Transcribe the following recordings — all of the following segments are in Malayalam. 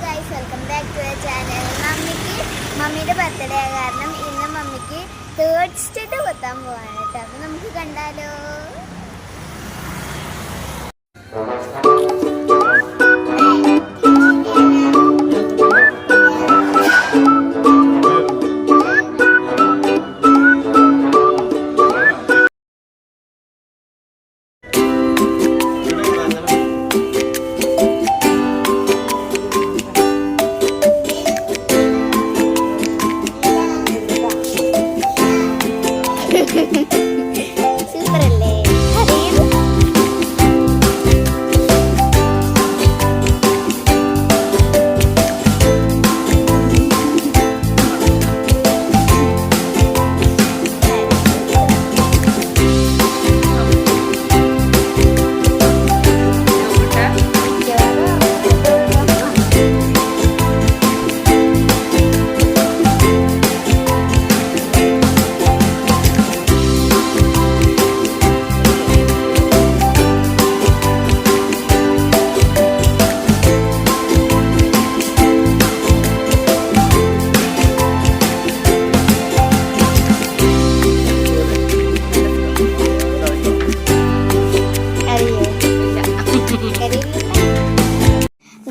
Guys, welcome back to channel. മമ്മിയുടെ ബർത്ത്ഡേ കാരണം ഇന്ന് മമ്മിക്ക് തേർഡ് സ്റ്റെപ്പ് കൊത്താൻ പോവാണ് കേട്ടോ. അപ്പൊ നമുക്ക് കണ്ടാലോ. സൂപ്പറല്ലേ?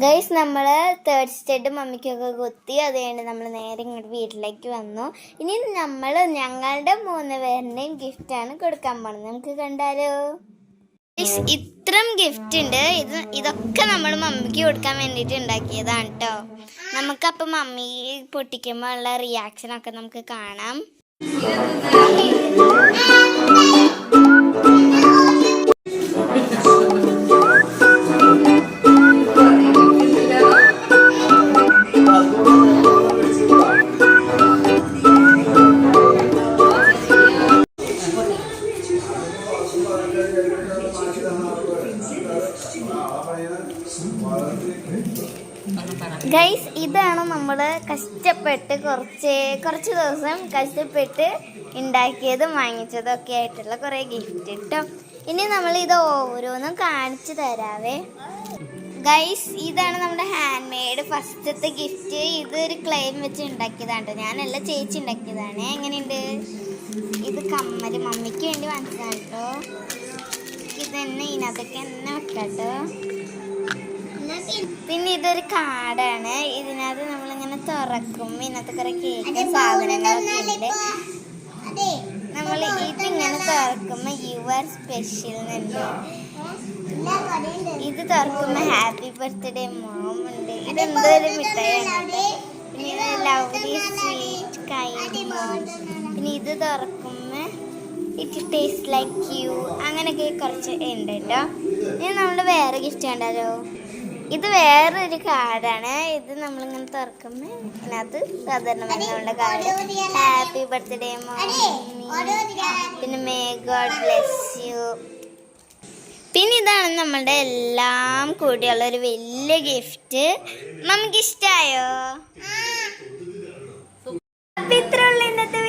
ഗൈസ്, നമ്മൾ തേർഡ് സ്റ്റെഡ് മമ്മിക്കൊക്കെ കുത്തി. അതുകൊണ്ട് നമ്മൾ നേരെ ഇങ്ങോട്ട് വീട്ടിലേക്ക് വന്നു. ഇനി നമ്മൾ ഞങ്ങളുടെ 3 പേരുടെയും ഗിഫ്റ്റാണ് കൊടുക്കാൻ പോകുന്നത്. നമുക്ക് കണ്ടാലോ. ഇത്രയും ഗിഫ്റ്റ് ഉണ്ട്. ഇതൊക്കെ നമ്മൾ മമ്മിക്ക് കൊടുക്കാൻ വേണ്ടിയിട്ട് ഉണ്ടാക്കിയതാണ് കേട്ടോ. നമുക്കപ്പോൾ മമ്മി പൊട്ടിക്കുമ്പോൾ ഉള്ള റിയാക്ഷനൊക്കെ നമുക്ക് കാണാം. ഗൈസ്, ഇതാണ് നമ്മൾ കഷ്ടപ്പെട്ട് കുറച്ച് ദിവസം കഷ്ടപ്പെട്ട് ഉണ്ടാക്കിയതും വാങ്ങിച്ചതും ഒക്കെ ആയിട്ടുള്ള കുറേ ഗിഫ്റ്റ് കേട്ടോ. ഇനി നമ്മൾ ഇത് ഓരോന്നും കാണിച്ചു തരാവേ. ഗൈസ്, ഇതാണ് നമ്മുടെ ഹാൻഡ് മെയ്ഡ് ഫസ്റ്റത്തെ ഗിഫ്റ്റ്. ഇതൊരു ക്ലെയിം വെച്ച് ഉണ്ടാക്കിയതാണ് കേട്ടോ. ഞാനല്ല, ചേച്ചി ഉണ്ടാക്കിയതാണ്. എങ്ങനെയുണ്ട്? ഇത് കമ്മൽ മമ്മിക്ക് വേണ്ടി വാങ്ങിച്ചതാണ് കേട്ടോ. ഇത് തന്നെ ഇതിനകത്തൊക്കെ തന്നെ വെക്കാം കേട്ടോ. പിന്നെ ഇതൊരു കാർഡാണ്. ഇതിനകത്ത് നമ്മളിങ്ങനെ തുറക്കും. ഇതിനകത്ത് കുറെ കേക്ക് സാധനങ്ങളൊക്കെ ഉണ്ട്. നമ്മൾ ഇതിങ്ങനെ തുറക്കുമ്പോൾ യുവർ സ്പെഷ്യൽ എന്നുണ്ട്. ഇത് തുറക്കുമ്പോൾ ഹാപ്പി ബർത്ത്ഡേ മോം ഉണ്ട്. ഇതെന്തൊരു മിഠായിയാണ്. പിന്നെ ഇത് ലവ്ലി സ്വീറ്റ് കൈൻഡ് മോം. പിന്നെ ഇത് തുറക്കുമ്പോൾ ഇറ്റ് ടേസ്റ്റ് ലൈക്ക് യു. അങ്ങനെയൊക്കെ കുറച്ച് ഉണ്ട് കേട്ടോ. ഇനി നമ്മൾ വേറെ ഗിഫ്റ്റ് കണ്ടാലോ. ഇത് വേറൊരു കാർഡാണ്. ഇത് നമ്മളിങ്ങനെ തുറക്കുമ്പോൾ ഇതിനകത്ത് സാധാരണ നമ്മളുടെ കാർഡ് ഹാപ്പി ബർത്ത്ഡേ മോമ്മി, പിന്നെ മേ ഗോഡ് ബ്ലെസ് യു. പിന്നെ ഇതാണ് നമ്മളുടെ എല്ലാം കൂടിയുള്ള ഒരു വലിയ ഗിഫ്റ്റ്. നമുക്ക് ഇഷ്ടമായോ? ഇത്രയുള്ള ഇന്നത്തെ